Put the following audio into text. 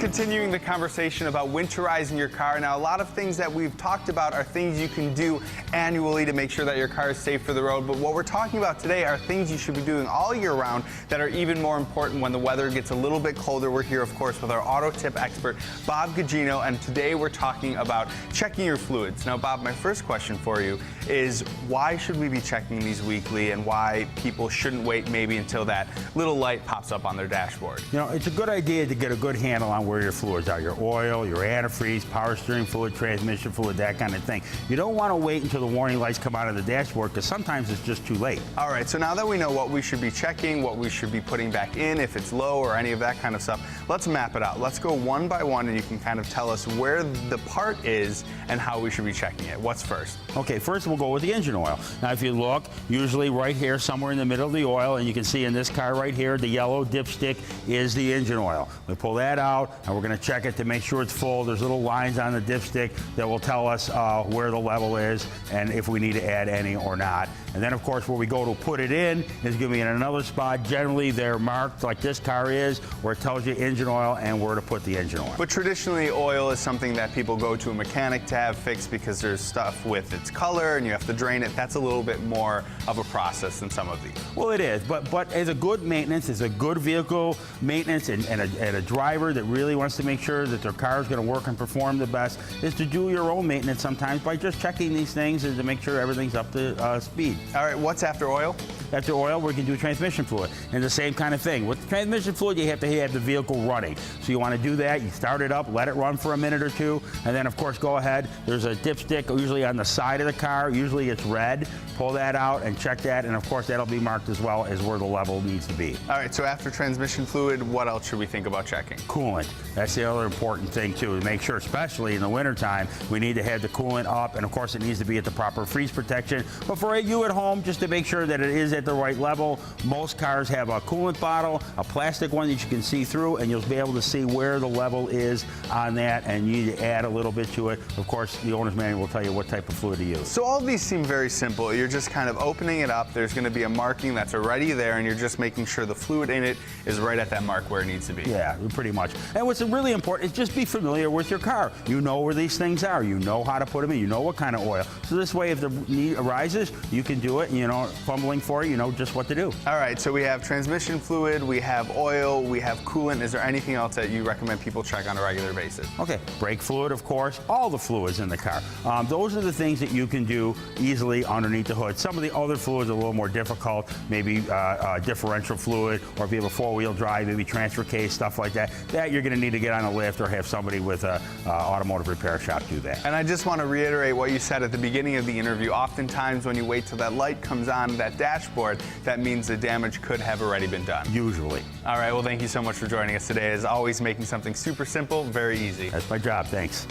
continuing the conversation about winterizing your car. Now, a lot of things that we've talked about are things you can do annually to make sure that your car is safe for the road. But what we're talking about today are things you should be doing all year round that are even more important when the weather gets a little bit colder. We're here, of course, with our auto tip expert, Bob Gugino, and today we're talking about checking your fluids. Now, Bob, my first question for you is why should we be checking these weekly, and why people shouldn't wait maybe until that little light pops up on their dashboard? You know, it's a good idea to get a good handle on where your fluids are, your oil, your antifreeze, power steering fluid, transmission fluid, that kind of thing. You don't want to wait until the warning lights come out of the dashboard because sometimes it's just too late. All right, so now that we know what we should be checking, what we should be putting back in, if it's low or any of that kind of stuff, let's map it out. Let's go one by one and you can kind of tell us where the part is and how we should be checking it. What's first? Okay, first we'll go with the engine oil. Now if you look, usually right here somewhere in the middle of the oil, and you can see in this car right here, the yellow dipstick is the engine oil. We pull that out and we're going to check it to make sure it's full. There's little lines on the dipstick that will tell us where the level is and if we need to add any or not. And then of course where we go to put it in is going to be in another spot. Generally they're marked like this car is, where it tells you engine oil and where to put the engine oil. But traditionally oil is something that people go to a mechanic to have fixed because there's stuff with its color and you have to drain it. That's a little bit more of a process than some of these. Well, it is, but as a good maintenance, as a good vehicle maintenance and a driver that really wants to make sure that their car is going to work and perform the best, is to do your own maintenance sometimes by just checking these things and to make sure everything's up to speed. All right, what's after oil? After oil, we can do transmission fluid. And the same kind of thing. With transmission fluid, you have to have the vehicle running. So you want to do that, you start it up, let it run for a minute or two, and then of course go ahead. There's a dipstick usually on the side of the car, usually it's red. Pull that out and check that, and of course that'll be marked as well as where the level needs to be. All right, so after transmission fluid, what else should we think about checking? Coolant. That's the other important thing too, to make sure, especially in the wintertime, we need to have the coolant up, and of course it needs to be at the proper freeze protection. But for you at home, just to make sure that it is at the right level, most cars have a coolant bottle, a plastic one that you can see through, and you'll be able to see where the level is on that, and you need to add a little bit to it. Of course, the owner's manual will tell you what type of fluid to use. So all of these seem very simple. You're just kind of opening it up, there's going to be a marking that's already there, and you're just making sure the fluid in it is right at that mark where it needs to be. Yeah, pretty much. And what's really important is just be familiar with your car. You know where these things are, you know how to put them in, you know what kind of oil. So this way, if the need arises, you can do it, and you know, fumbling for it, you know just what to do. All right, so we have transmission fluid, we have oil, we have coolant. Is there anything else that you recommend people check on a regular basis? Okay, brake fluid, of course, all the fluids in the car. Those are the things that you can do easily underneath the hood. Some of the other fluids are a little more difficult, maybe differential fluid, or if you have a four-wheel drive, maybe transfer case, stuff like that. That you're going to need to get on a lift or have somebody with an automotive repair shop do that. And I just want to reiterate what you said at the beginning of the interview. Oftentimes when you wait till that light comes on that dashboard, that means the damage could have already been done. Usually. All right, well, thank you so much for joining us today. As always, making something super simple, very easy. That's my job, thanks.